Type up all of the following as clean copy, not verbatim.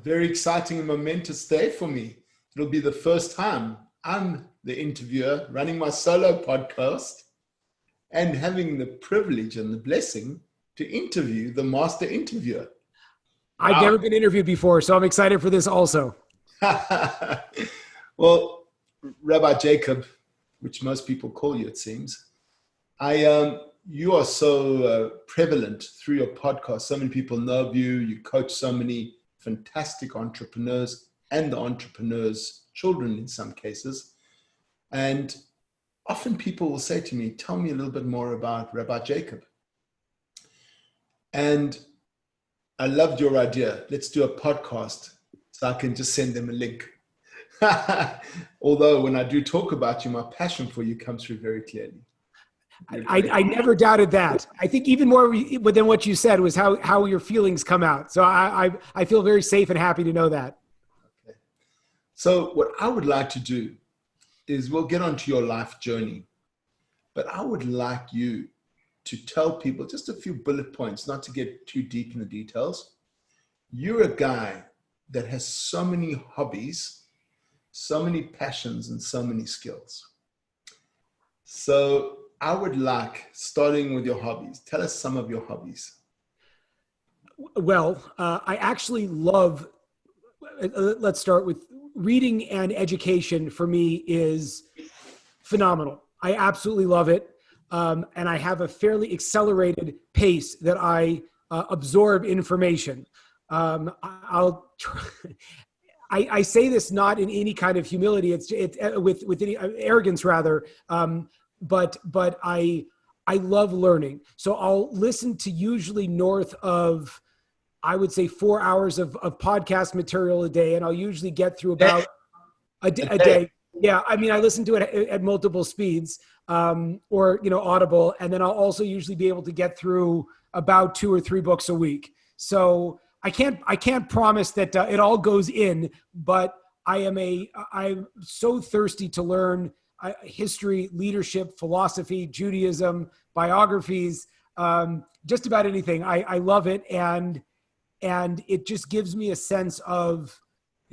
very exciting and momentous day for me. It'll be the first time I'm the interviewer running my solo podcast and having the privilege and the blessing to interview the master interviewer. I've never been interviewed before, so I'm excited for this also. Well, Rabbi Jacob, which most people call you, it seems, you are so prevalent through your podcast. So many people know of you. You coach so many fantastic entrepreneurs and the entrepreneurs' children in some cases. And often people will say to me, tell me a little bit more about Rabbi Jacob. And I loved your idea. Let's do a podcast so I can just send them a link. Although when I do talk about you, my passion for you comes through very clearly. I never doubted that. I think even more than what you said was how your feelings come out. So I feel very safe and happy to know that. Okay. So what I would like to do is we'll get onto your life journey, but I would like you to tell people just a few bullet points, not to get too deep in the details. You're a guy that has so many hobbies, so many passions, and so many skills. So I would like, starting with your hobbies, tell us some of your hobbies. Well, I actually love, let's start with reading, and education for me is phenomenal. I absolutely love it. And I have a fairly accelerated pace that I absorb information. I'll try. I say this not in any kind of humility. It's with any arrogance rather. But I love learning. So I'll listen to usually north of, I would say, 4 hours of podcast material a day. And I'll usually get through about a day. Yeah. I mean, I listen to it at multiple speeds, or, Audible. And then I'll also usually be able to get through about 2 or 3 books a week. So I can't promise that it all goes in, but I'm so thirsty to learn history, leadership, philosophy, Judaism, biographies, just about anything. I love it. And it just gives me a sense of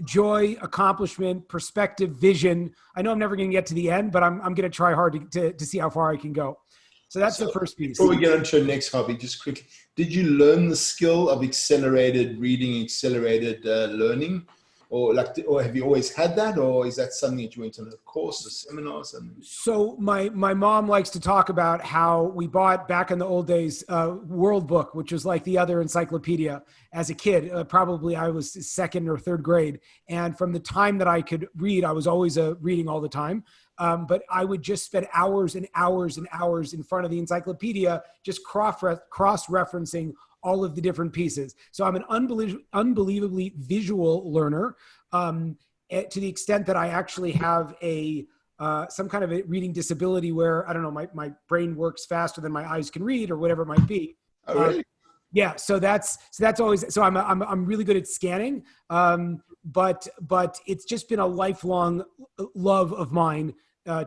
joy, accomplishment, perspective, vision. I know I'm never going to get to the end, but I'm going to try hard to see how far I can go. So that's the first piece. Before we get into your next hobby, just quickly, did you learn the skill of accelerated reading, accelerated learning? Or have you always had that? Or is that something that you went on a course or seminars? So my mom likes to talk about how we bought, back in the old days, World Book, which was like the other encyclopedia as a kid. Probably I was 2nd or 3rd grade. And from the time that I could read, I was always reading all the time. But I would just spend hours and hours and hours in front of the encyclopedia, just cross-referencing all of the different pieces. So I'm an unbelievably visual learner, to the extent that I actually have some kind of a reading disability where, I don't know, my brain works faster than my eyes can read or whatever it might be. Oh, really? Yeah. So that's always, so I'm really good at scanning. But it's just been a lifelong love of mine,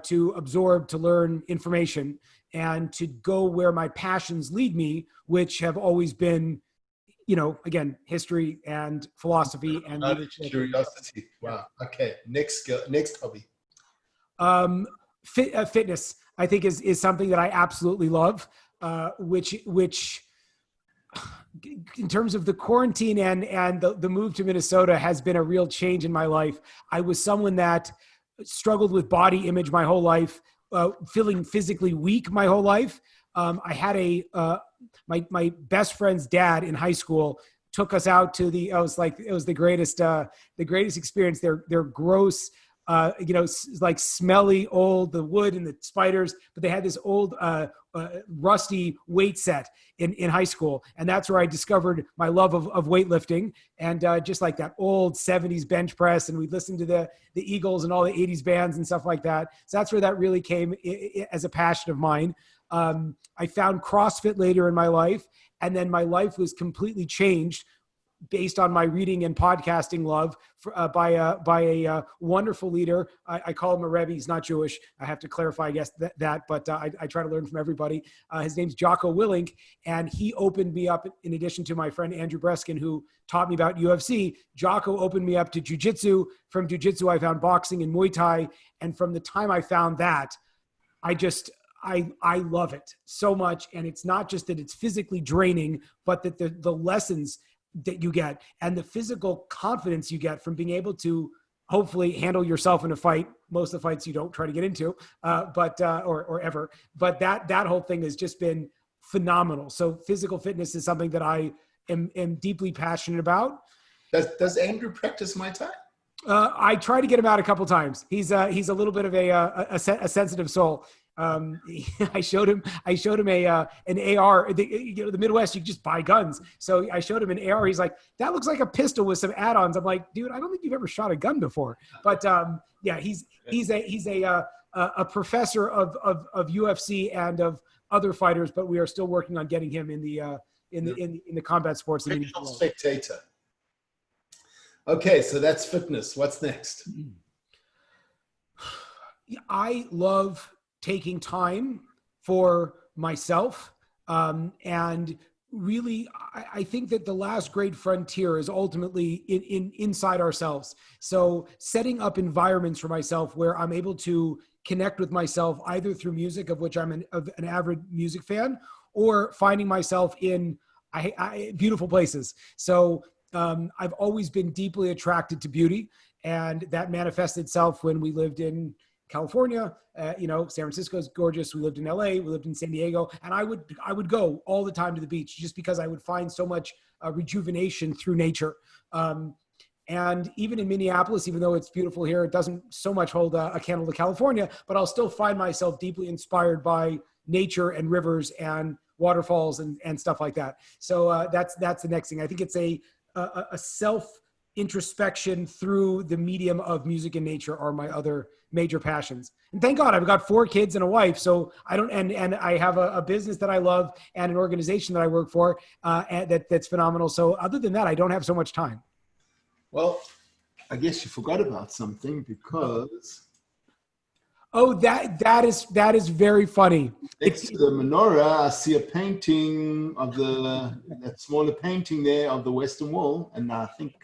to absorb, to learn information, and to go where my passions lead me, which have always been, again, history and philosophy and curiosity. Wow. Okay. Next hobby. Fitness, I think is something that I absolutely love, which in terms of the quarantine and the move to Minnesota has been a real change in my life. I was someone that struggled with body image my whole life, feeling physically weak my whole life. I had my best friend's dad in high school took us out to it was the greatest experience. They're gross, like smelly old, the wood and the spiders, but they had this old, rusty weight set in high school. And that's where I discovered my love of weightlifting, and just like that old 70s bench press. And we'd listen to the Eagles and all the 80s bands and stuff like that. So that's where that really came as a passion of mine. I found CrossFit later in my life, and then my life was completely changed based on my reading and podcasting love by a wonderful leader. I call him a Rebbe. He's not Jewish. I have to clarify, I guess, but I try to learn from everybody. His name's Jocko Willink, and he opened me up, in addition to my friend Andrew Breskin, who taught me about UFC. Jocko opened me up to jiu-jitsu. From jiu-jitsu, I found boxing and Muay Thai. And from the time I found that, I love it so much. And it's not just that it's physically draining, but that the lessons that you get and the physical confidence you get from being able to hopefully handle yourself in a fight. Most of the fights you don't try to get into, or ever. But that whole thing has just been phenomenal. So physical fitness is something that I am deeply passionate about. Does Andrew practice Muay Thai? I tried to get him out a couple times. He's a little bit of a sensitive soul. I showed him an AR. The Midwest, you can just buy guns. So I showed him an AR. He's like, that looks like a pistol with some add-ons. I'm like, dude, I don't think you've ever shot a gun before. But yeah, he's a professor of UFC and of other fighters. But we are still working on getting him in the combat sports. Spectator. Okay, so that's fitness. What's next? I love taking time for myself. And really, I think that the last great frontier is ultimately inside ourselves. So setting up environments for myself where I'm able to connect with myself, either through music, of which I'm an avid music fan, or finding myself in beautiful places. So I've always been deeply attracted to beauty, and that manifested itself when we lived in California. San Francisco is gorgeous. We lived in LA, we lived in San Diego, and I would go all the time to the beach just because I would find so much rejuvenation through nature. And even in Minneapolis, even though it's beautiful here, it doesn't so much hold a candle to California, but I'll still find myself deeply inspired by nature and rivers and waterfalls and stuff like that. So that's the next thing. I think it's a self introspection through the medium of music and nature are my other major passions. And thank God I've got 4 kids and a wife. So I don't, and I have a business that I love and an organization that I work for that's phenomenal. So other than that, I don't have so much time. Well, I guess you forgot about something because. Oh, that is very funny. Next to the menorah, I see a painting of that smaller painting there of the Western Wall, and I think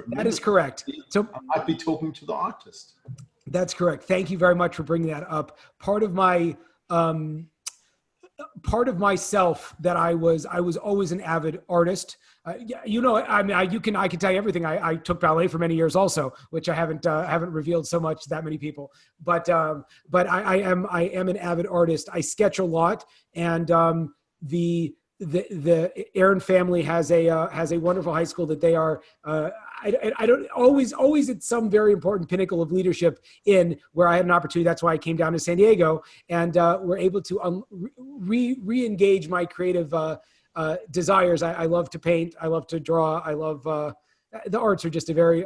that is correct. So I might be talking to the artist. That's correct. Thank you very much for bringing that up. Part of myself that I was always an avid artist. I can tell you everything. I took ballet for many years also, which I haven't revealed so much to that many people. But I am an avid artist. I sketch a lot, and the Aaron family has a wonderful high school that they are. I don't always at some very important pinnacle of leadership in where I had an opportunity. That's why I came down to San Diego, and we're able to re-engage my creative desires. I love to paint. I love to draw. I love the arts are just a very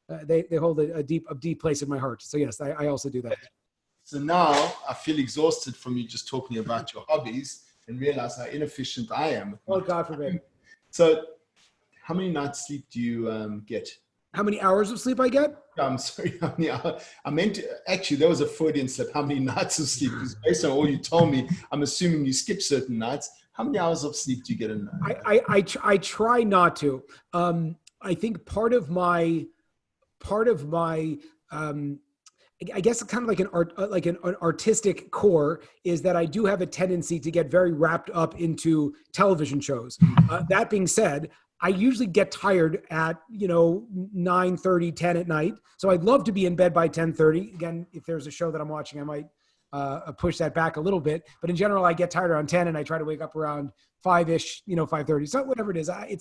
they hold a deep place in my heart. So yes, I also do that. So now I feel exhausted from you just talking about your hobbies and realize how inefficient I am. Oh, God forbid. So how many nights sleep do you get? How many hours of sleep I get? I'm sorry, how many hours? I meant to, actually, there was a Freudian slip. How many nights of sleep? Because based on all you told me, I'm assuming you skip certain nights. How many hours of sleep do you get a night? I try not to. I think part of my I guess kind of like an artistic core is that I do have a tendency to get very wrapped up into television shows. That being said, I usually get tired at 9:30, 10 at night. So I'd love to be in bed by 10:30. Again, if there's a show that I'm watching, I might push that back a little bit. But in general, I get tired around 10 and I try to wake up around 5-ish, 5:30. So whatever it is, I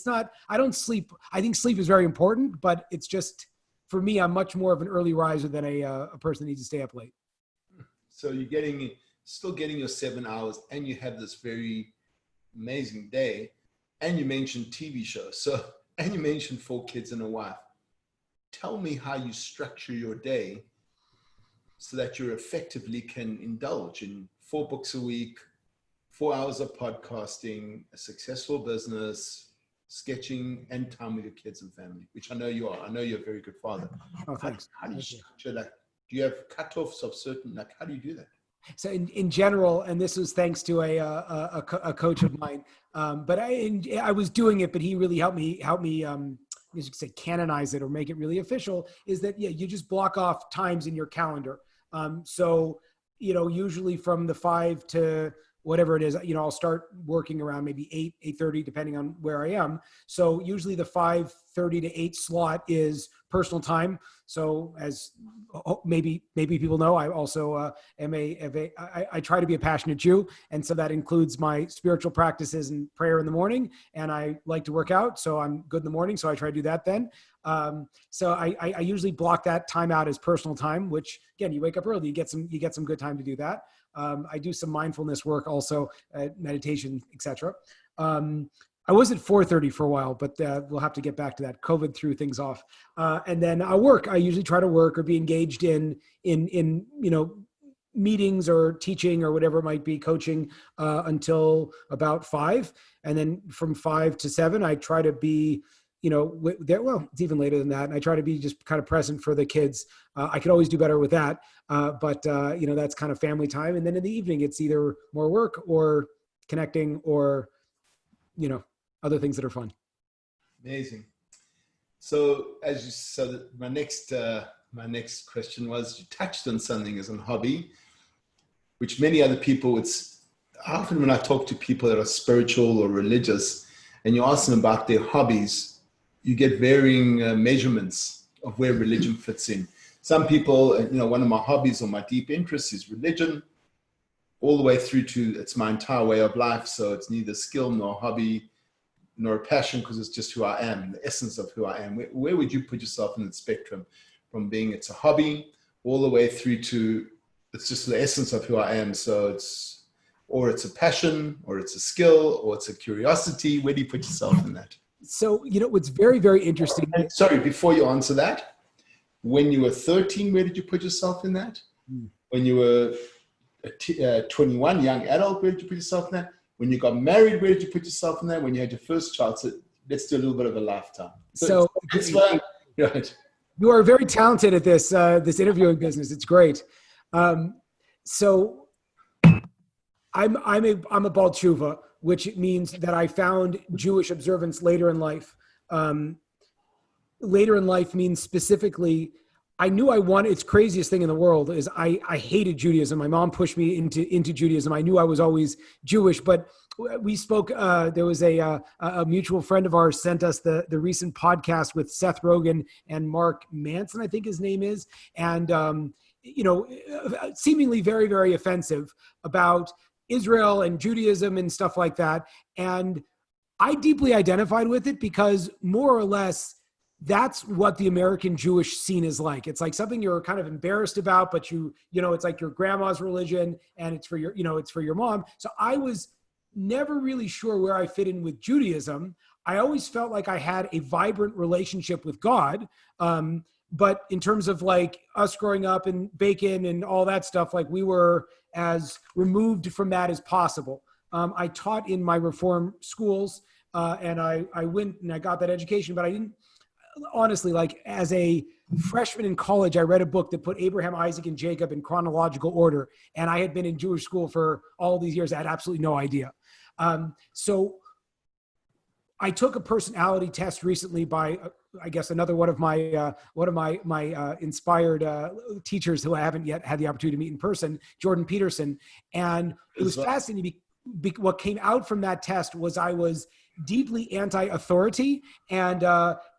don't sleep. I think sleep is very important, but it's just, for me, I'm much more of an early riser than a person that needs to stay up late. So you're still getting your 7 hours, and you have this very amazing day, and you mentioned TV shows. And you mentioned 4 kids and a wife. Tell me how you structure your day so that you effectively can indulge in 4 books a week, 4 hours of podcasting, a successful business, sketching, and time with your kids and family, which I know you are. I know you're a very good father. Oh, thanks. How do you structure, like, do you have cutoffs of certain, like, how do you do that? So in general, and this was thanks to a coach of mine, but I was doing it, but he really helped me, as you could say, canonize it or make it really official, is that, yeah, you just block off times in your calendar. So, usually from the 5 to whatever it is, I'll start working around maybe 8:30, depending on where I am. So usually the 5:30 to 8 slot is personal time. So as maybe people know, I also I try to be a passionate Jew. And so that includes my spiritual practices and prayer in the morning. And I like to work out. So I'm good in the morning. So I try to do that then. So I usually block that time out as personal time, which again, you wake up early, you get some good time to do that. I do some mindfulness work also, meditation, etc. I was at 4:30 for a while, but we'll have to get back to that. COVID threw things off. And then I work. I usually try to work or be engaged in meetings or teaching or whatever it might be, coaching until about 5. And then from 5 to 7, I try to be, it's even later than that. And I try to be just kind of present for the kids. I could always do better with that. But that's kind of family time. And then in the evening, it's either more work or connecting or, other things that are fun. Amazing. So my next question was, you touched on something as a hobby, which many other people often when I talk to people that are spiritual or religious and you ask them about their hobbies, you get varying measurements of where religion fits in. Some people, one of my hobbies or my deep interests is religion, all the way through to it's my entire way of life. So it's neither skill nor hobby nor a passion, because it's just who I am, the essence of who I am. Where would you put yourself in the spectrum from being it's a hobby all the way through to it's just the essence of who I am? So it's a passion, or it's a skill, or it's a curiosity. Where do you put yourself in that? So, what's very, very interesting. And sorry, before you answer that, when you were 13, where did you put yourself in that? When you were 21, young adult, where did you put yourself in that? When you got married, where did you put yourself in that? When you had your first child? So let's do a little bit of a lifetime. So right. You are very talented at this interviewing business. It's great. So I'm a Baal Tshuva, which means that I found Jewish observance later in life. Later in life means specifically, I knew I wanted, it's craziest thing in the world is I hated Judaism. My mom pushed me into Judaism. I knew I was always Jewish, but we spoke, there was a mutual friend of ours sent us the recent podcast with Seth Rogen and Mark Manson, I think his name is. And, seemingly very, very offensive about Israel and Judaism and stuff like that. And I deeply identified with it because more or less, that's what the American Jewish scene is like. It's like something you're kind of embarrassed about, but it's like your grandma's religion and it's for your mom. So I was never really sure where I fit in with Judaism. I always felt like I had a vibrant relationship with God. But in terms of like us growing up in bacon and all that stuff, like we were as removed from that as possible. I taught in my Reform schools and I went and I got that education, but I didn't, honestly, like as a freshman in college, I read a book that put Abraham, Isaac, and Jacob in chronological order. And I had been in Jewish school for all these years. I had absolutely no idea. So I took a personality test recently by, I guess, another one of my inspired teachers who I haven't yet had the opportunity to meet in person, Jordan Peterson. And it was fascinating. What came out from that test was I was deeply anti-authority and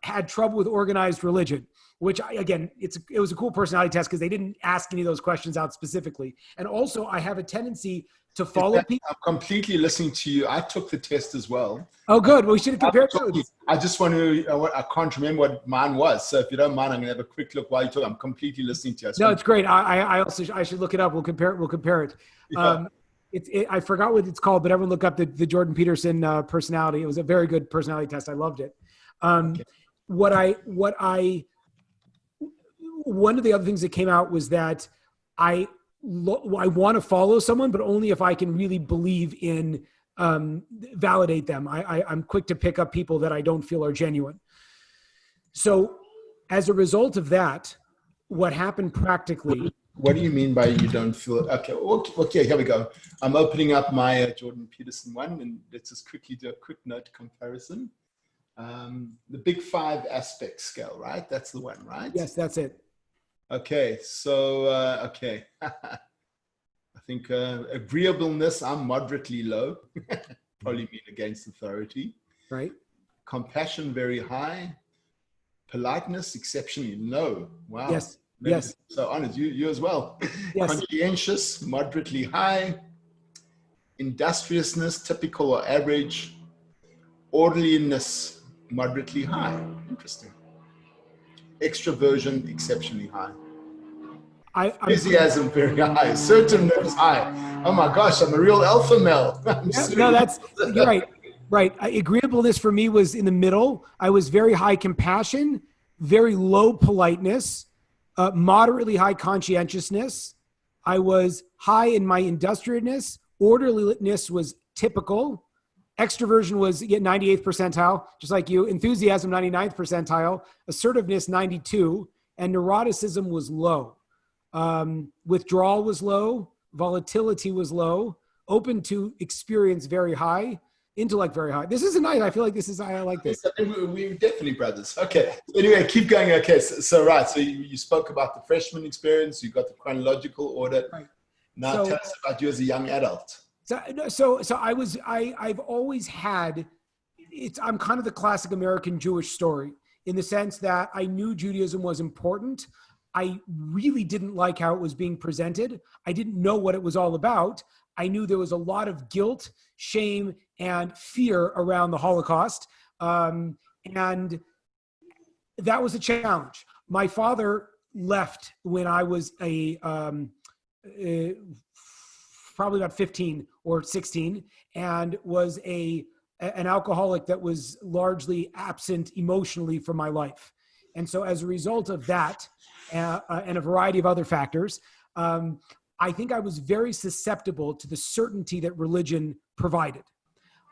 had trouble with organized religion, which it was a cool personality test because they didn't ask any of those questions out specifically. And also I have a tendency to follow people. I'm completely listening to you. I took the test as well. Oh, good. Well, we should have compared those. I just want to, I can't remember what mine was. So if you don't mind, I'm going to have a quick look while you talk. I'm completely listening to you. No, it's great. I should look it up. We'll compare it. Yeah. I forgot what it's called, but everyone look up the Jordan Peterson personality. It was a very good personality test. I loved it. Okay. One of the other things that came out was that I want to follow someone, but only if I can really believe in validate them. I'm quick to pick up people that I don't feel are genuine. So as a result of that, what happened practically. What do you mean by you don't feel? Okay, here we go. I'm opening up my Jordan Peterson one, and let's just quickly do a quick note comparison. The big 5 aspect scale, right? That's the one, right? Yes, that's it. Okay, so, okay. I think agreeableness, I'm moderately low. Probably mean against authority. Right. Compassion, very high. Politeness, exceptionally low. Wow. Yes. Yes. So honest, you as well. Yes. Conscientious, moderately high. Industriousness, typical or average. Orderliness, moderately high. Interesting. Extroversion, exceptionally high. Enthusiasm, very high. Assertiveness, high. Oh my gosh, I'm a real alpha male. You're right. Right. Agreeableness for me was in the middle. I was very high compassion, very low politeness, moderately high conscientiousness. I was high in my industriousness. Orderliness was typical. Extroversion was 98th percentile, just like you. Enthusiasm, 99th percentile. Assertiveness, 92. And neuroticism was low. Withdrawal was low. Volatility was low. Open to experience, very high. Intellect, very high. This is a night. I feel like I like this. We're definitely brothers. Okay. Anyway, keep going. Okay. So right. So you spoke about the freshman experience. You got the chronological order. Right. Now tell us about you as a young adult. So I've always had, I'm kind of the classic American Jewish story in the sense that I knew Judaism was important. I really didn't like how it was being presented. I didn't know what it was all about. I knew there was a lot of guilt, shame, and fear around the Holocaust. And that was a challenge. My father left when I was probably about 15 or 16, and was an alcoholic that was largely absent emotionally from my life. And so as a result of that, and a variety of other factors, I think I was very susceptible to the certainty that religion provided.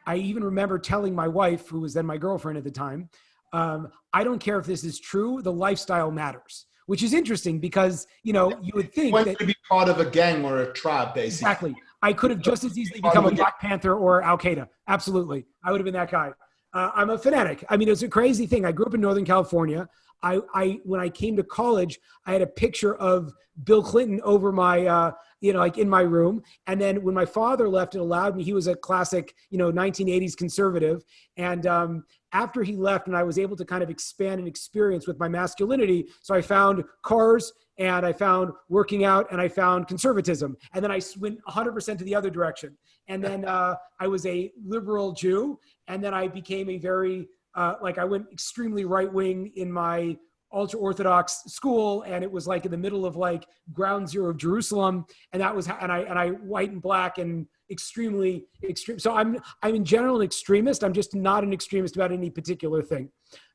I even remember telling my wife, who was then my girlfriend at the time, I don't care if this is true, the lifestyle matters. Which is interesting because, you would think that to be part of a gang or a tribe, basically. Exactly. I could have just as easily become a Black Panther or Al Qaeda. Absolutely. I would have been that guy. I'm a fanatic. I mean, it's a crazy thing. I grew up in Northern California. When I came to college, I had a picture of Bill Clinton over my, like in my room. And then when my father left, it allowed me, he was a classic, 1980s conservative. And after he left, and I was able to kind of expand and experience with my masculinity. So I found cars, and I found working out, and I found conservatism. And then I went 100% to the other direction. And then I was a liberal Jew. And then I became a very, I went extremely right-wing in my ultra-Orthodox school. And it was like in the middle of like ground zero of Jerusalem. And that was, and I white and black and extremely extreme. So I'm in general an extremist. I'm just not an extremist about any particular thing.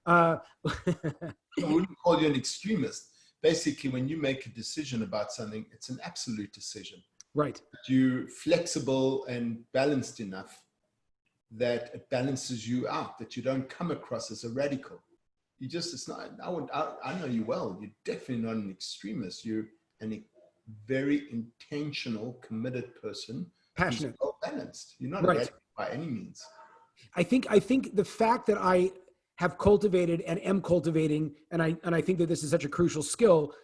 I wouldn't call you an extremist. Basically, when you make a decision about something, it's an absolute decision. Right. You're flexible and balanced enough that it balances you out, that you don't come across as a radical. You just, it's not, I know you well. You're definitely not an extremist. You're a very intentional, committed person. Passionate. Well balanced. You're not right by any means. I think the fact that I have cultivated and am cultivating, and I think that this is such a crucial skill,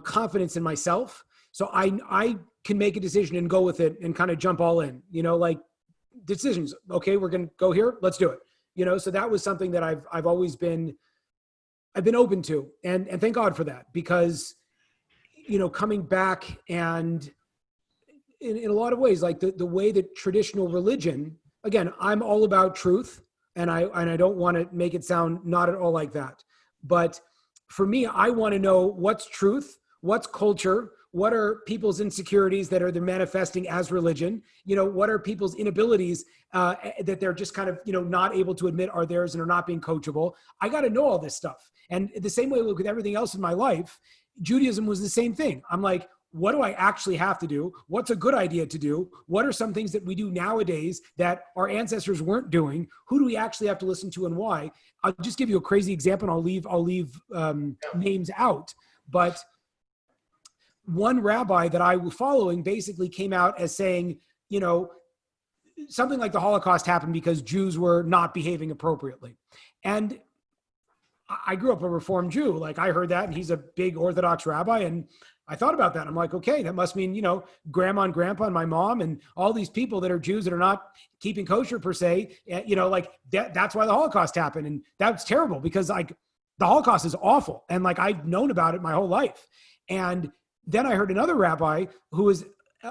confidence in myself. So I can make a decision and go with it and kind of jump all in, like decisions. Okay, we're going to go here. Let's do it. So that was something that I've always been, I've been open to, and thank God for that, because, coming back and in a lot of ways, like the way that traditional religion, again, I'm all about truth, and I don't want to make it sound not at all like that. But for me, I want to know what's truth, what's culture, what are people's insecurities that are they're manifesting as religion, what are people's inabilities that they're just kind of, not able to admit are theirs and are not being coachable. I got to know all this stuff. And the same way with everything else in my life, Judaism was the same thing. I'm like, what do I actually have to do? What's a good idea to do? What are some things that we do nowadays that our ancestors weren't doing? Who do we actually have to listen to and why? I'll just give you a crazy example, and I'll leave names out. But one rabbi that I was following basically came out as saying, you know, something like the Holocaust happened because Jews were not behaving appropriately. And I grew up a Reformed Jew. Like, I heard that, and he's a big Orthodox rabbi. And I thought about that. I'm like, okay, that must mean, you know, grandma and grandpa and my mom and all these people that are Jews that are not keeping kosher per se, you know, like that's why the Holocaust happened. And that's terrible because like the Holocaust is awful. And like, I've known about it my whole life. And then I heard another rabbi who was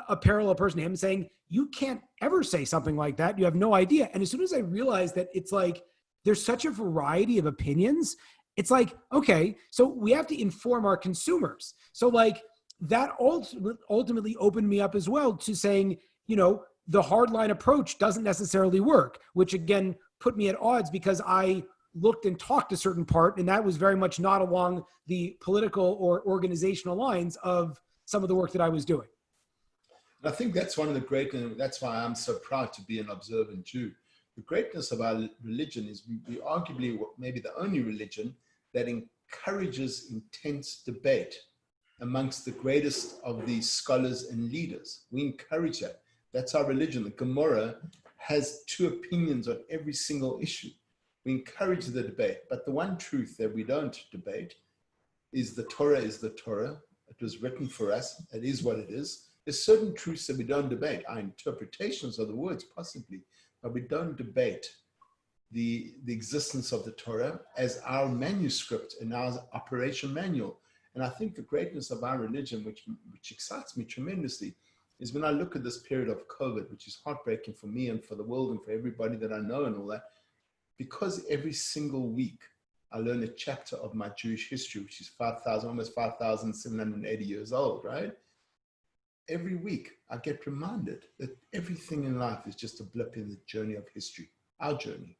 a parallel person to him saying, you can't ever say something like that. You have no idea. And as soon as I realized that it's like, there's such a variety of opinions, it's like, okay, so we have to inform our consumers. So like that ultimately opened me up as well to saying, you know, the hardline approach doesn't necessarily work, which again, put me at odds because I looked and talked a certain part, and that was very much not along the political or organizational lines of some of the work that I was doing. I think that's one of the great, and that's why I'm so proud to be an observant Jew. The greatness of our religion is we arguably maybe the only religion that encourages intense debate amongst the greatest of these scholars and leaders. We encourage that. That's our religion. The Gemara has two opinions on every single issue. We encourage the debate, but the one truth that we don't debate is the Torah is the Torah. It was written for us. It is what it is. There's certain truths that we don't debate. Our interpretations of the words, possibly, but we don't debate the existence of the Torah as our manuscript and our operation manual. And I think the greatness of our religion, which excites me tremendously, is when I look at this period of COVID, which is heartbreaking for me and for the world and for everybody that I know and all that, because every single week I learn a chapter of my Jewish history, which is almost 5,780 years old, right? Every week I get reminded that everything in life is just a blip in the journey of history, our journey.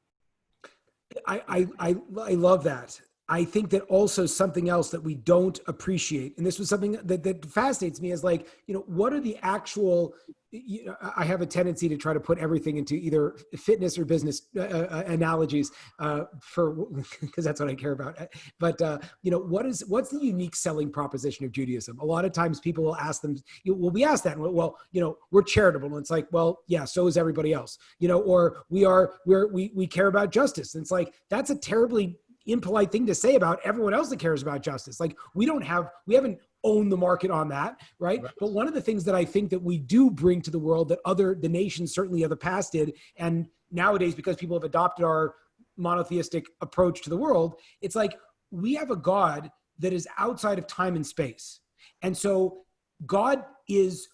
I love that. I think that also something else that we don't appreciate, and this was something that fascinates me, is like, you know, what are the actual, you know, I have a tendency to try to put everything into either fitness or business analogies because that's what I care about. But, you know, what's the unique selling proposition of Judaism? A lot of times people will ask them, will be asked that, well, you know, we're charitable. And it's like, well, yeah, so is everybody else, you know, or we care about justice. And it's like, that's a terribly impolite thing to say about everyone else that cares about justice. Like we haven't owned the market on that, right? But one of the things that I think that we do bring to the world that the nations certainly of the past did, and nowadays because people have adopted our monotheistic approach to the world, it's like we have a God that is outside of time and space. And so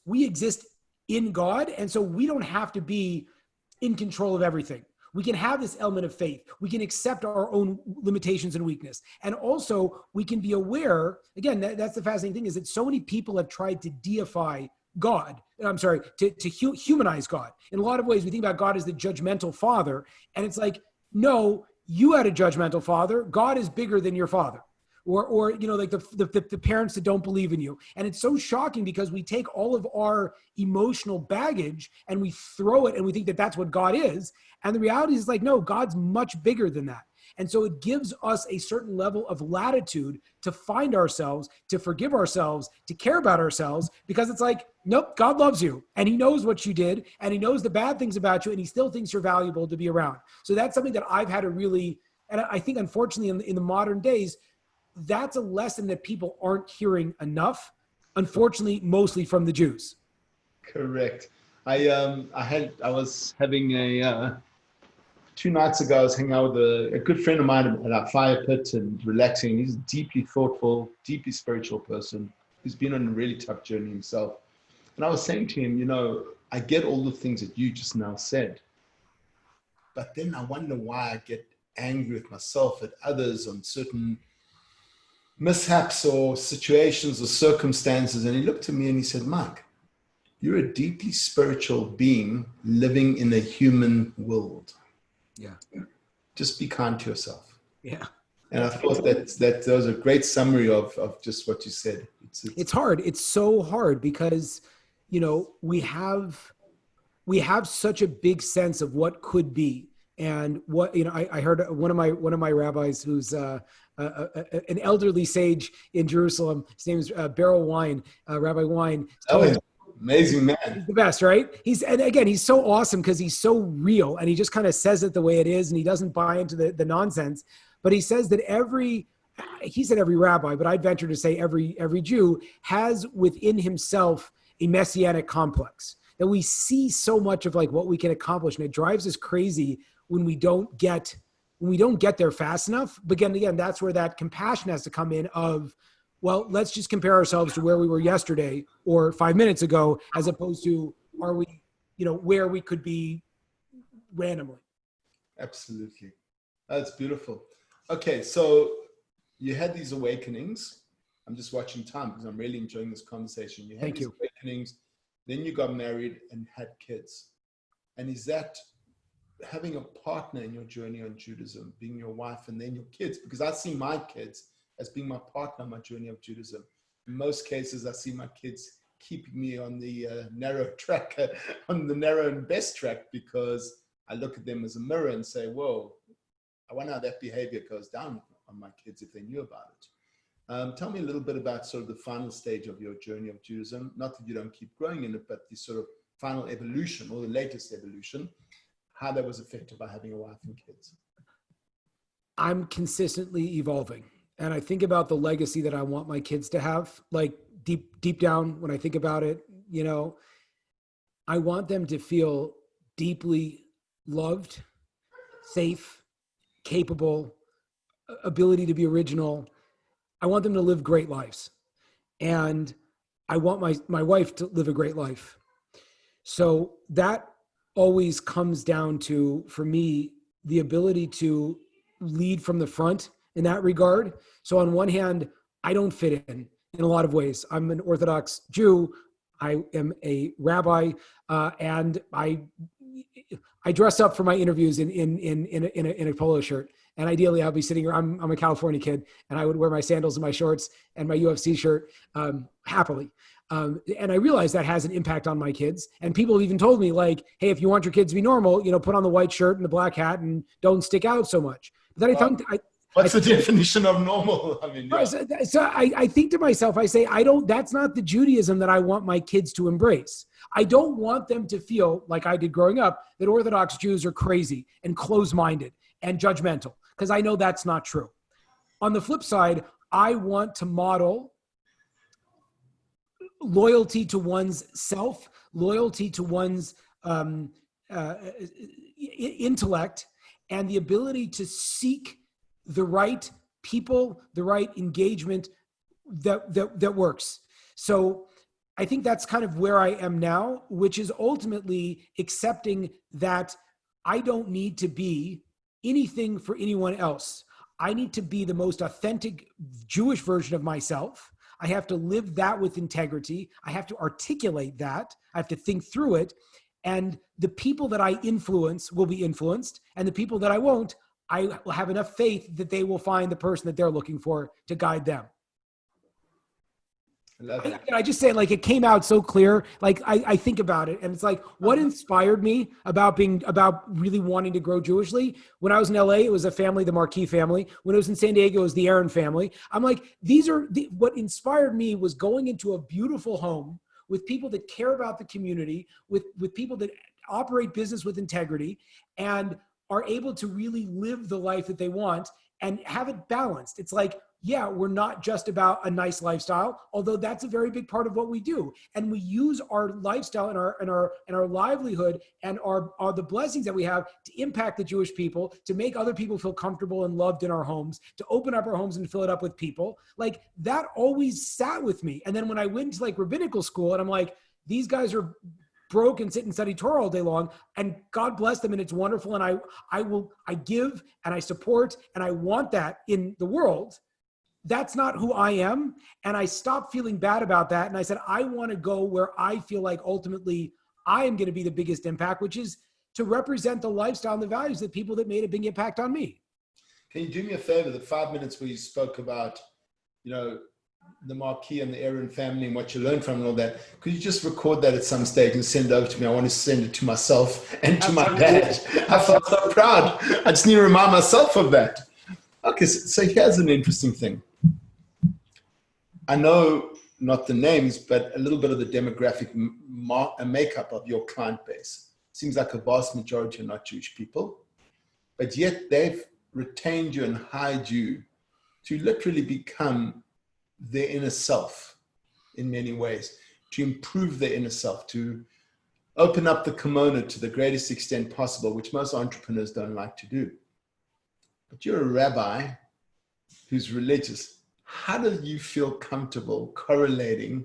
we exist in God, and so we don't have to be in control of everything. We can have this element of faith. We can accept our own limitations and weakness. And also we can be aware, again, that's the fascinating thing, is that so many people have tried to deify God. I'm sorry, to humanize God. In a lot of ways, we think about God as the judgmental father. And it's like, no, you had a judgmental father. God is bigger than your father. Or you know, like the parents that don't believe in you. And it's so shocking because we take all of our emotional baggage and we throw it and we think that that's what God is. And the reality is like, no, God's much bigger than that. And so it gives us a certain level of latitude to find ourselves, to forgive ourselves, to care about ourselves, because it's like, nope, God loves you and he knows what you did and he knows the bad things about you and he still thinks you're valuable to be around. So that's something that I've had to really, and I think unfortunately in the modern days, that's a lesson that people aren't hearing enough, unfortunately, mostly from the Jews. Correct. I was having 2 nights ago, I was hanging out with a good friend of mine at our fire pit and relaxing. He's a deeply thoughtful, deeply spiritual person who's been on a really tough journey himself. And I was saying to him, you know, I get all the things that you just now said, but then I wonder why I get angry with myself, at others, on certain mishaps or situations or circumstances. And he looked at me and he said, Mike, you're a deeply spiritual being living in a human world. Yeah. Just be kind to yourself. Yeah. And I thought that was a great summary of just what you said. It's hard. It's so hard because, you know, we have such a big sense of what could be. And what, you know, I heard one of my rabbis who's an elderly sage in Jerusalem. His name is Beryl Wine, Rabbi Wine. Amazing man. He's the best, right? And again, he's so awesome because he's so real and he just kind of says it the way it is and he doesn't buy into the nonsense. But he says that he said every rabbi, but I'd venture to say every Jew has within himself a messianic complex, that we see so much of like what we can accomplish. And it drives us crazy when we don't get there fast enough. But again, that's where that compassion has to come in of, well, let's just compare ourselves to where we were yesterday or 5 minutes ago, as opposed to are we, you know, where we could be randomly. Absolutely. That's beautiful. Okay. So you had these awakenings. I'm just watching time because I'm really enjoying this conversation. You had these awakenings, then you got married and had kids. And is that having a partner in your journey on Judaism, being your wife and then your kids? Because I see my kids as being my partner on my journey of Judaism. In most cases, I see my kids keeping me on the narrow track, on the narrow and best track, because I look at them as a mirror and say, whoa, I wonder how that behavior goes down on my kids if they knew about it. Tell me a little bit about sort of the final stage of your journey of Judaism. Not that you don't keep growing in it, but the sort of final evolution or the latest evolution, how that was affected by having a wife and kids. I'm consistently evolving. And I think about the legacy that I want my kids to have, like deep down when I think about it, you know, I want them to feel deeply loved, safe, capable, ability to be original. I want them to live great lives. And I want my wife to live a great life. So that always comes down to, for me, the ability to lead from the front in that regard. So on one hand, I don't fit in a lot of ways. I'm an Orthodox Jew. I am a rabbi, and I dress up for my interviews in a polo shirt. And ideally, I'll be sitting here. I'm a California kid, and I would wear my sandals and my shorts and my UFC shirt happily. And I realize that has an impact on my kids. And people have even told me, like, hey, if you want your kids to be normal, you know, put on the white shirt and the black hat and don't stick out so much. But then what's the definition of normal? I mean, yeah. So I think to myself, I say, that's not the Judaism that I want my kids to embrace. I don't want them to feel like I did growing up, that Orthodox Jews are crazy and closed-minded and judgmental, because I know that's not true. On the flip side, I want to model loyalty to one's self, loyalty to one's intellect, and the ability to seek the right people, the right engagement that works. So I think that's kind of where I am now, which is ultimately accepting that I don't need to be anything for anyone else. I need to be the most authentic Jewish version of myself. I have to live that with integrity. I have to articulate that. I have to think through it. And the people that I influence will be influenced. And the people that I won't, I will have enough faith that they will find the person that they're looking for to guide them. I just say, like, it came out so clear. Like, I think about it, and it's like, what inspired me about really wanting to grow Jewishly? When I was in LA, it was a family, the Marquis family. When I was in San Diego, it was the Aaron family. I'm like, what inspired me was going into a beautiful home with people that care about the community, with people that operate business with integrity and are able to really live the life that they want and have it balanced. It's like, yeah, we're not just about a nice lifestyle, although that's a very big part of what we do. And we use our lifestyle and our livelihood and our the blessings that we have to impact the Jewish people, to make other people feel comfortable and loved in our homes, to open up our homes and fill it up with people. Like, that always sat with me. And then when I went to like rabbinical school, and I'm like, these guys are broke and sit and study Torah all day long, and God bless them, and it's wonderful. And I give and I support, and I want that in the world. That's not who I am. And I stopped feeling bad about that. And I said, I want to go where I feel like ultimately I am going to be the biggest impact, which is to represent the lifestyle and the values of people that made a big impact on me. Can you do me a favor? The 5 minutes where you spoke about, the Marquis and the Aaron family and what you learned from and all that, could you just record that at some stage and send it over to me? I want to send it to myself and to my dad. I felt so proud. I just need to remind myself of that. Okay, so here's an interesting thing. I know not the names, but a little bit of the demographic makeup of your client base. Seems like a vast majority are not Jewish people, but yet they've retained you and hired you to literally become their inner self in many ways, to improve their inner self, to open up the kimono to the greatest extent possible, which most entrepreneurs don't like to do. But you're a rabbi who's religious. How do you feel comfortable correlating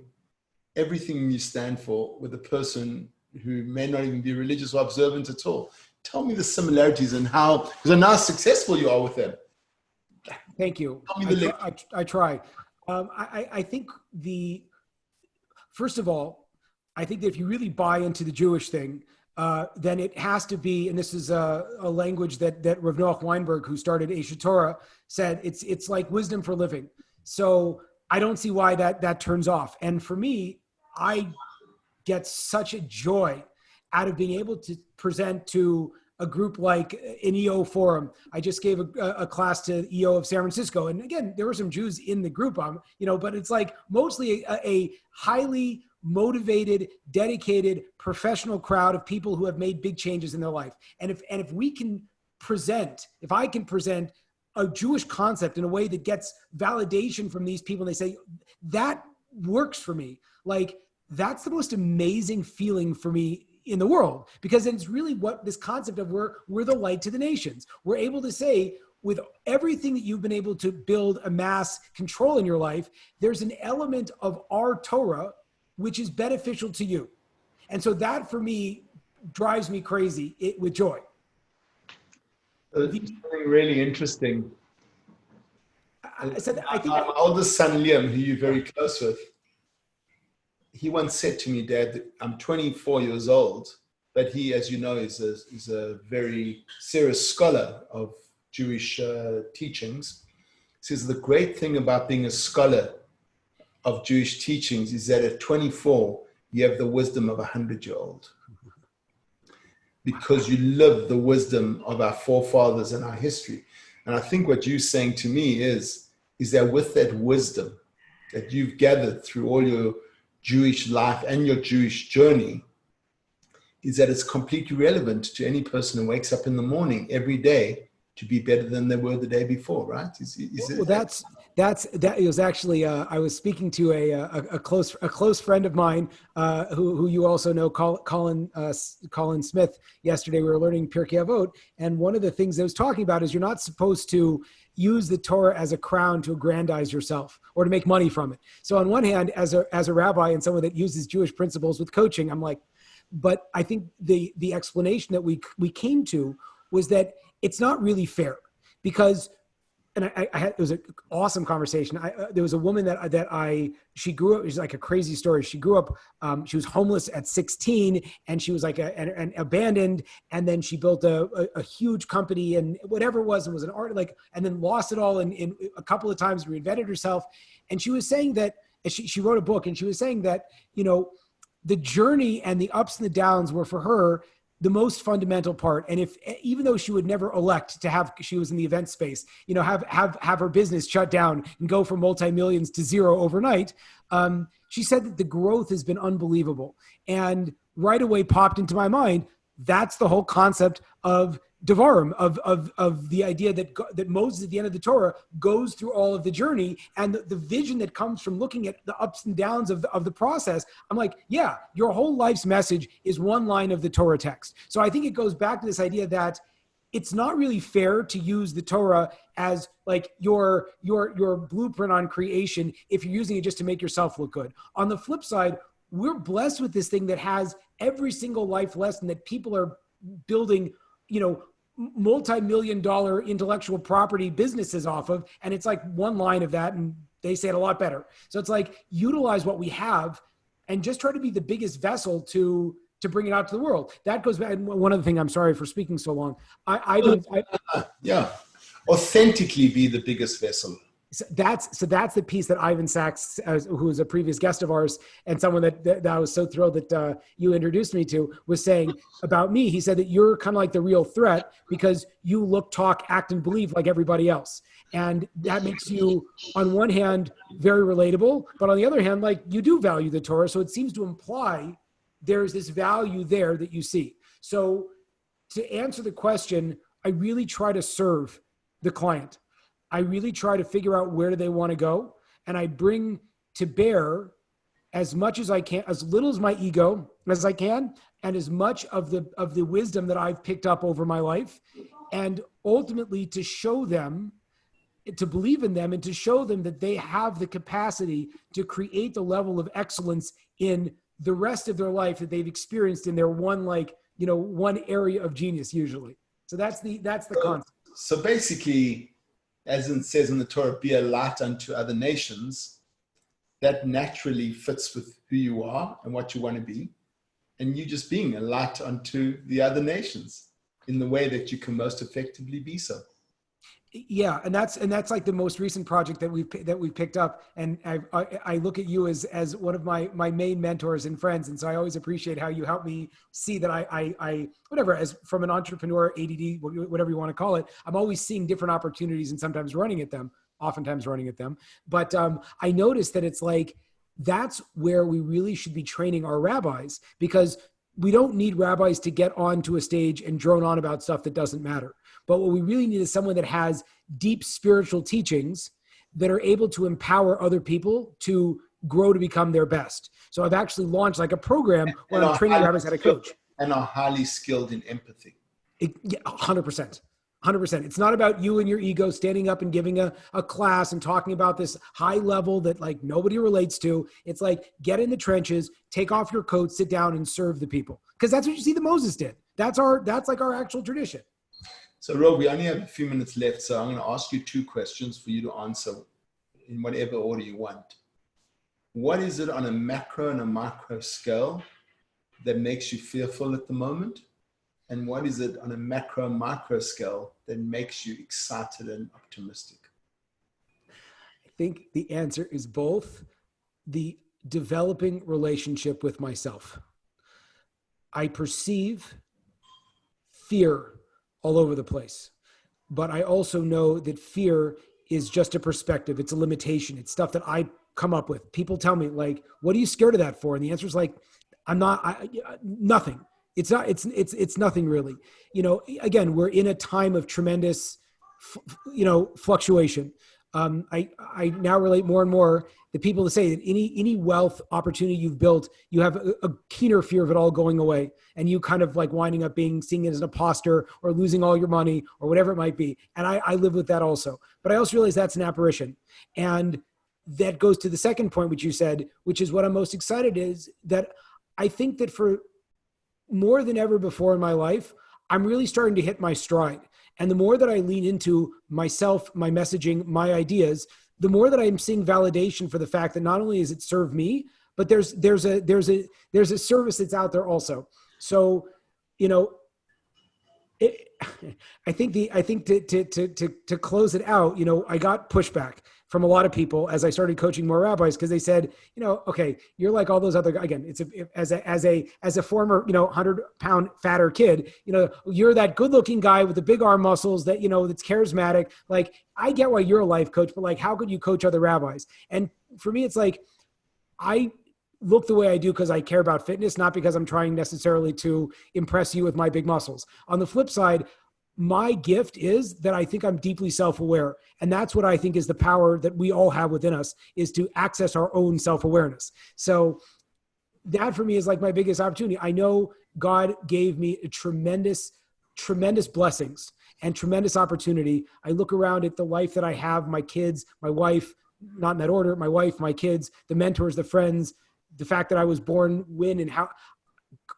everything you stand for with a person who may not even be religious or observant at all? Tell me the similarities and how, because I know how successful you are with them. Thank you. I try. I think first of all, I think that if you really buy into the Jewish thing, then it has to be, and this is a language that Rav Noach Weinberg, who started Aish Torah, said, it's like wisdom for living. So I don't see why that turns off. And for me, I get such a joy out of being able to present to a group like an EO forum. I just gave a class to EO of San Francisco. And again, there were some Jews in the group, but it's like mostly a highly motivated, dedicated, professional crowd of people who have made big changes in their life. And if I can present a Jewish concept in a way that gets validation from these people, and they say, that works for me. Like, that's the most amazing feeling for me in the world, because it's really what this concept of we're the light to the nations. We're able to say, with everything that you've been able to build, amass, control in your life, there's an element of our Torah which is beneficial to you. And so that for me drives me crazy with joy. Something really interesting. I think my oldest son, Liam, who you're very close with, he once said to me, Dad, I'm 24 years old, but he, as you know, is a very serious scholar of Jewish teachings. He says the great thing about being a scholar of Jewish teachings is that at 24, you have the wisdom of a 100-year-old. Because you live the wisdom of our forefathers and our history. And I think what you're saying to me is that with that wisdom that you've gathered through all your Jewish life and your Jewish journey, is that it's completely relevant to any person who wakes up in the morning every day to be better than they were the day before, right? That was actually, I was speaking to a close friend of mine who you also know, Colin Smith. Yesterday we were learning Pirkei Avot, and one of the things I was talking about is you're not supposed to use the Torah as a crown to aggrandize yourself or to make money from it. So on one hand, as a rabbi and someone that uses Jewish principles with coaching, I'm like, but I think the explanation that we came to was that it's not really fair, because, and it was an awesome conversation. There was a woman she grew up, it's like a crazy story. She grew up, she was homeless at 16, and she was like an abandoned. And then she built a huge company and whatever it was, and was an art, and then lost it all in a couple of times, reinvented herself. And she was saying that, she wrote a book, and she was saying that, the journey and the ups and the downs were for her the most fundamental part. And even though she would never elect to she was in the event space, have her business shut down and go from multi-millions to zero overnight. She said that the growth has been unbelievable. And right away popped into my mind, that's the whole concept of Devarim, of the idea that Moses at the end of the Torah goes through all of the journey, and the vision that comes from looking at the ups and downs of the process. I'm like, yeah, your whole life's message is one line of the Torah text. So I think it goes back to this idea that it's not really fair to use the Torah as like your blueprint on creation if you're using it just to make yourself look good. On the flip side, we're blessed with this thing that has every single life lesson that people are building, multi-million-dollar intellectual property businesses off of. And it's like one line of that, and they say it a lot better. So it's like, utilize what we have and just try to be the biggest vessel to bring it out to the world. That goes back. One other thing, I'm sorry for speaking so long. Yeah. authentically be the biggest vessel. So that's the piece that Ivan Sachs, who was a previous guest of ours and someone that I was so thrilled that you introduced me to, was saying about me. He said that you're kind of like the real threat because you look, talk, act, and believe like everybody else. And that makes you, on one hand, very relatable, but on the other hand, like, you do value the Torah. So it seems to imply there's this value there that you see. So to answer the question, I really try to serve the client. I really try to figure out where do they want to go. And I bring to bear as much as I can, as little as my ego as I can, and as much of the wisdom that I've picked up over my life, and ultimately to show them, to believe in them, and to show them that they have the capacity to create the level of excellence in the rest of their life that they've experienced in their one area of genius usually. So that's the concept. So basically, as it says in the Torah, be a light unto other nations, that naturally fits with who you are and what you want to be. And you just being a light unto the other nations in the way that you can most effectively be so. Yeah, and that's like the most recent project that we've picked up, and I look at you as one of my main mentors and friends, and so I always appreciate how you help me see that I whatever, as from an entrepreneur, ADD, whatever you want to call it, I'm always seeing different opportunities and sometimes oftentimes running at them. But I noticed that it's like that's where we really should be training our rabbis, because we don't need rabbis to get onto a stage and drone on about stuff that doesn't matter. But what we really need is someone that has deep spiritual teachings that are able to empower other people to grow to become their best. So I've actually launched like a program where I'm training rabbis how to coach. And are highly skilled in empathy. 100%. 100%. It's not about you and your ego standing up and giving a class and talking about this high level that like nobody relates to. It's like, get in the trenches, take off your coat, sit down and serve the people. Because that's what you see that Moses did. That's like our actual tradition. So Rob, we only have a few minutes left. So I'm going to ask you two questions for you to answer in whatever order you want. What is it on a macro and a micro scale that makes you fearful at the moment? And what is it on a macro micro scale that makes you excited and optimistic? I think the answer is both. The developing relationship with myself. I perceive fear all over the place, but I also know that fear is just a perspective. It's a limitation. It's stuff that I come up with. People tell me like, what are you scared of that for? And the answer is like, nothing. It's not, it's nothing really. You know, again, we're in a time of tremendous, fluctuation. I now relate more and more the people that say that any wealth opportunity you've built, you have a keener fear of it all going away, and you kind of like winding up seeing it as an imposter or losing all your money or whatever it might be. And I live with that also, but I also realize that's an apparition. And that goes to the second point, which you said, which is what I'm most excited is that I think that for more than ever before in my life, I'm really starting to hit my stride. And the more that I lean into myself, my messaging, my ideas, the more that I'm seeing validation for the fact that not only does it serve me, but there's a service that's out there also. So, I think to close it out, I got pushback from a lot of people as I started coaching more rabbis, because they said, okay, you're like all those other guys. Again, as a former 100-pound fatter kid, you're that good looking guy with the big arm muscles that that's charismatic. Like, I get why you're a life coach, but like, how could you coach other rabbis? And for me, it's like I look the way I do because I care about fitness, not because I'm trying necessarily to impress you with my big muscles. On the flip side, my gift is that I think I'm deeply self-aware. And that's what I think is the power that we all have within us, is to access our own self-awareness. So that for me is like my biggest opportunity. I know God gave me a tremendous blessings and tremendous opportunity. I look around at the life that I have, my kids, my wife, not in that order, my wife, my kids, the mentors, the friends, the fact that I was born win, and how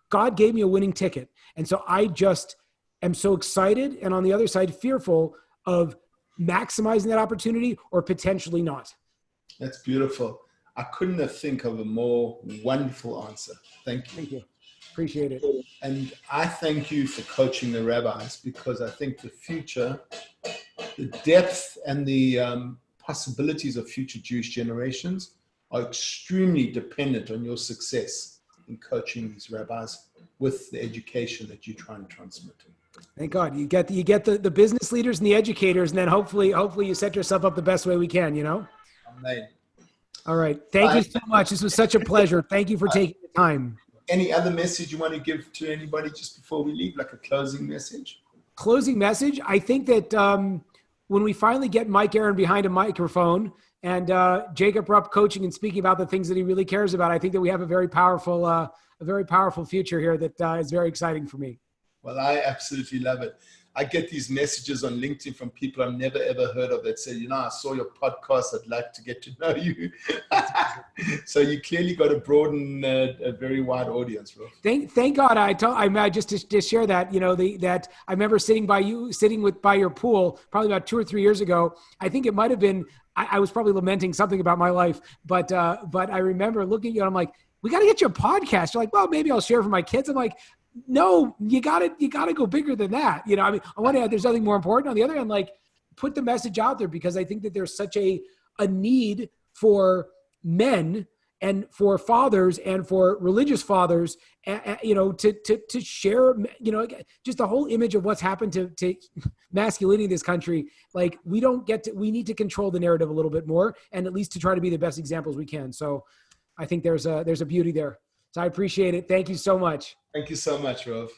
God gave me a winning ticket. And so I just am so excited, and on the other side, fearful of maximizing that opportunity or potentially not. That's beautiful. I couldn't have think of a more wonderful answer. Thank you. Thank you. Appreciate it. And I thank you for coaching the rabbis, because I think the future the depth and the possibilities of future Jewish generations are extremely dependent on your success in coaching these rabbis with the education that you try and transmit. Thank God you get the business leaders and the educators, and then hopefully you set yourself up the best way we can. Amen. All right. Thank you so much. This was such a pleasure. Thank you for taking the time. Any other message you want to give to anybody just before we leave, like a closing message? Closing message. I think that when we finally get Mike Aaron behind a microphone and Jacob Rupp coaching and speaking about the things that he really cares about, I think that we have a very powerful future here that is very exciting for me. Well, I absolutely love it. I get these messages on LinkedIn from people I've never, ever heard of that say, I saw your podcast. I'd like to get to know you. So you clearly got to broaden a very wide audience, bro. Thank God. I just to share that, that I remember sitting by your pool probably about 2 or 3 years ago. I think it might've been, I was probably lamenting something about my life, but I remember looking at you and I'm like, we got to get you a podcast. You're like, well, maybe I'll share for my kids. I'm like, no, you gotta go bigger than that. On one hand, there's nothing more important. On the other hand, like, put the message out there, because I think that there's such a need for men and for fathers and for religious fathers, to share, just the whole image of what's happened to masculinity in this country. Like, we need to control the narrative a little bit more, and at least to try to be the best examples we can. So I think there's a beauty there. So I appreciate it. Thank you so much. Thank you so much, Rov.